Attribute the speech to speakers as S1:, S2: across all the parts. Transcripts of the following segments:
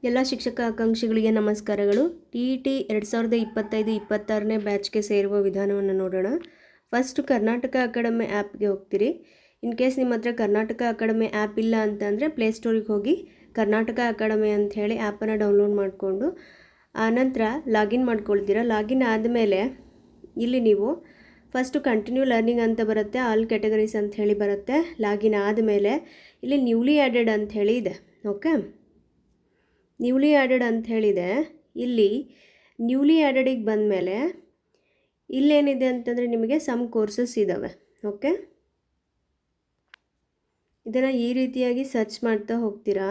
S1: ಎಲ್ಲ ಶಿಕ್ಷಕ ಆಕಾಂಕ್ಷಿಗಳಿಗೆ ನಮಸ್ಕಾರಗಳು. TET 2025-26ನೇ ಬ್ಯಾಚ್ಗೆ ಸೇರುವ ವಿಧಾನವನ್ನು ನೋಡೋಣ. ಫಸ್ಟ್ ಕರ್ನಾಟಕ ಅಕಾಡೆಮಿ ಆ್ಯಪ್ಗೆ ಹೋಗ್ತೀರಿ. ಇನ್ ಕೇಸ್ ನಿಮ್ಮ ಹತ್ರ ಕರ್ನಾಟಕ ಅಕಾಡೆಮಿ ಆ್ಯಪ್ ಇಲ್ಲ ಅಂತಂದರೆ ಪ್ಲೇಸ್ಟೋರಿಗೆ ಹೋಗಿ ಕರ್ನಾಟಕ ಅಕಾಡೆಮಿ ಅಂತ ಹೇಳಿ ಆ್ಯಪನ್ನು ಡೌನ್ಲೋಡ್ ಮಾಡಿಕೊಂಡು ಆನಂತರ ಲಾಗಿನ್ ಮಾಡ್ಕೊಳ್ತೀರಾ. ಲಾಗಿನ್ ಆದಮೇಲೆ ಇಲ್ಲಿ ನೀವು ಫಸ್ಟು ಕಂಟಿನ್ಯೂ ಲರ್ನಿಂಗ್ ಅಂತ ಬರುತ್ತೆ, ಆಲ್ ಕ್ಯಾಟಗರೀಸ್ ಅಂತ ಹೇಳಿ ಬರುತ್ತೆ. ಲಾಗಿನ್ ಆದಮೇಲೆ ಇಲ್ಲಿ ನ್ಯೂಲಿ ಆ್ಯಡೆಡ್ ಅಂತ ಹೇಳಿ ಇದೆ. ಓಕೆ, ನ್ಯೂಲಿ ಆ್ಯಡೆಡ್ ಅಂತ ಹೇಳಿದೆ. ಇಲ್ಲಿ ನ್ಯೂಲಿ ಆ್ಯಡೆಡಿಗೆ ಬಂದಮೇಲೆ ಇಲ್ಲೇನಿದೆ ಅಂತಂದರೆ ನಿಮಗೆ ಸಮ್ ಕೋರ್ಸಸ್ ಇದ್ದಾವೆ. ಓಕೆ, ಇದನ್ನು ಈ ರೀತಿಯಾಗಿ ಸರ್ಚ್ ಮಾಡ್ತಾ ಹೋಗ್ತೀರಾ.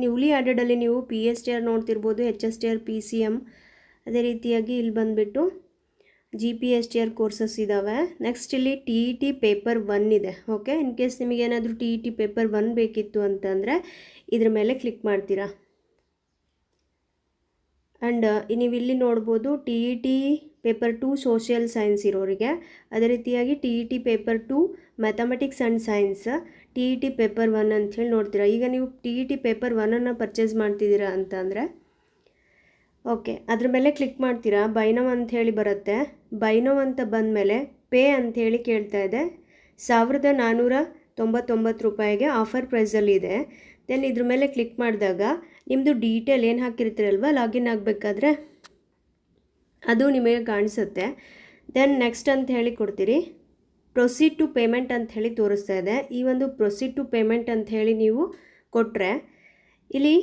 S1: ನ್ಯೂಲಿ ಆ್ಯಡೆಡಲ್ಲಿ ನೀವು PSTR ನೋಡ್ತಿರ್ಬೋದು, HSTR, PCM, ಅದೇ ರೀತಿಯಾಗಿ ಇಲ್ಲಿ ಬಂದುಬಿಟ್ಟು GPSTR ಕೋರ್ಸಸ್ ಇದ್ದಾವೆ. ನೆಕ್ಸ್ಟ್ ಇಲ್ಲಿ TET ಪೇಪರ್ 1 ಇದೆ. ಓಕೆ, ಇನ್ ಕೇಸ್ ನಿಮಗೇನಾದರೂ TET ಪೇಪರ್ 1 ಬೇಕಿತ್ತು ಅಂತಂದರೆ ಇದ್ರ ಮೇಲೆ ಕ್ಲಿಕ್ ಮಾಡ್ತೀರಾ. ಆ್ಯಂಡ್ ನೀವು ಇಲ್ಲಿ ನೋಡ್ಬೋದು TET ಪೇಪರ್ 2 ಸೋಷಿಯಲ್ ಸೈನ್ಸ್ ಇರೋರಿಗೆ, ಅದೇ ರೀತಿಯಾಗಿ TET paper 2 mathematics and science, TET paper 1 ಅಂಥೇಳಿ ನೋಡ್ತೀರಾ. ಈಗ ನೀವು TET ಪೇಪರ್ 1ಅನ್ನು ಪರ್ಚೇಸ್ ಮಾಡ್ತಿದ್ದೀರಾ ಅಂತಂದರೆ ಓಕೆ, ಅದ್ರ ಮೇಲೆ ಕ್ಲಿಕ್ ಮಾಡ್ತೀರಾ. ಬೈ ನೌ ಅಂಥೇಳಿ ಬರುತ್ತೆ. ಬೈ ನೌ ಅಂತ ಬಂದಮೇಲೆ ಪೇ ಅಂಥೇಳಿ ಕೇಳ್ತಾ ಇದೆ. 1499 ರೂಪಾಯಿಗೆ ಆಫರ್ ಪ್ರೈಸಲ್ಲಿದೆ. ದೆನ್ ಇದ್ರ ಮೇಲೆ ಕ್ಲಿಕ್ ಮಾಡಿದಾಗ ನಿಮ್ಮದು ಡೀಟೇಲ್ ಏನು ಹಾಕಿರ್ತೀರಲ್ವ ಲಾಗಿನ್ ಆಗಬೇಕಾದ್ರೆ ಅದು ನಿಮಗೆ ಕಾಣಿಸುತ್ತೆ. ದೆನ್ ನೆಕ್ಸ್ಟ್ ಅಂತ ಹೇಳಿ ಕೊಡ್ತೀರಿ. ಪ್ರೊಸೀಡ್ ಟು ಪೇಮೆಂಟ್ ಅಂತ ಹೇಳಿ ತೋರಿಸ್ತಾ ಇದೆ. ಈ ಒಂದು ಪ್ರೊಸೀಡ್ ಟು ಪೇಮೆಂಟ್ ಅಂತ ಹೇಳಿ ನೀವು ಕೊಟ್ಟರೆ ಇಲ್ಲಿ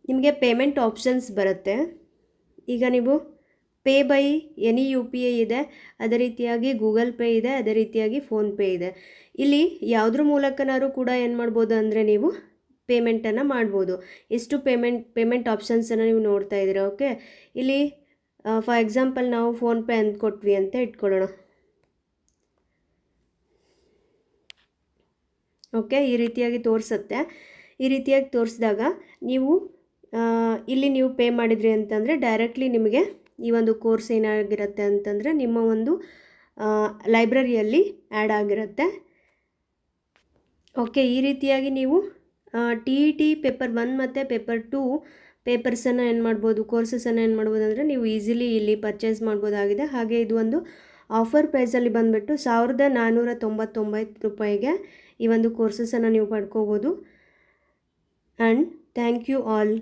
S1: ನಿಮಗೆ ಪೇಮೆಂಟ್ ಆಪ್ಷನ್ಸ್ ಬರುತ್ತೆ. ಈಗ ನೀವು ಪೇ ಬೈ ಎನಿ UPI ಇದೆ, ಅದೇ ರೀತಿಯಾಗಿ ಗೂಗಲ್ ಪೇ ಇದೆ, ಅದೇ ರೀತಿಯಾಗಿ ಫೋನ್ಪೇ ಇದೆ. ಇಲ್ಲಿ ಯಾವುದ್ರ ಮೂಲಕನಾದ್ರೂ ಕೂಡ ಏನು ಮಾಡ್ಬೋದು ಅಂದರೆ ನೀವು ಪೇಮೆಂಟನ್ನು ಮಾಡ್ಬೋದು. ಎಷ್ಟು ಪೇಮೆಂಟ್ ಆಪ್ಷನ್ಸನ್ನು ನೀವು ನೋಡ್ತಾ ಇದ್ದೀರಾ. ಓಕೆ, ಇಲ್ಲಿ ಫಾರ್ ಎಕ್ಸಾಂಪಲ್ ನಾವು ಫೋನ್ಪೇ ಅಂತ ಕೊಟ್ವಿ ಅಂತ ಇಟ್ಕೊಳ್ಳೋಣ. ಓಕೆ, ಈ ರೀತಿಯಾಗಿ ತೋರಿಸುತ್ತೆ. ಈ ರೀತಿಯಾಗಿ ತೋರಿಸಿದಾಗ ನೀವು ಇಲ್ಲಿ ನೀವು ಪೇ ಮಾಡಿದ್ರಿ ಅಂತಂದರೆ ಡೈರೆಕ್ಟ್ಲಿ ನಿಮಗೆ ಈ ಒಂದು ಕೋರ್ಸ್ ಏನಾಗಿರುತ್ತೆ ಅಂತಂದರೆ ನಿಮ್ಮ ಒಂದು ಲೈಬ್ರರಿಯಲ್ಲಿ ಆ್ಯಡ್ ಆಗಿರುತ್ತೆ. ಓಕೆ, ಈ ರೀತಿಯಾಗಿ ನೀವು TET ಪೇಪರ್ 1 ಮತ್ತು ಪೇಪರ್ 2 ಪೇಪರ್ಸನ್ನು ಏನು ಮಾಡ್ಬೋದು, ಕೋರ್ಸಸನ್ನು ಏನು ಮಾಡ್ಬೋದು ಅಂದರೆ ನೀವು ಈಸಿಲಿ ಇಲ್ಲಿ ಪರ್ಚೇಸ್ ಮಾಡ್ಬೋದಾಗಿದೆ. ಹಾಗೆ ಇದು ಒಂದು ಆಫರ್ ಪ್ರೈಸಲ್ಲಿ ಬಂದುಬಿಟ್ಟು 1499 ರೂಪಾಯಿಗೆ ಈ ಒಂದು ಕೋರ್ಸಸನ್ನು ನೀವು ಪಡ್ಕೋಬೋದು. And thank you all.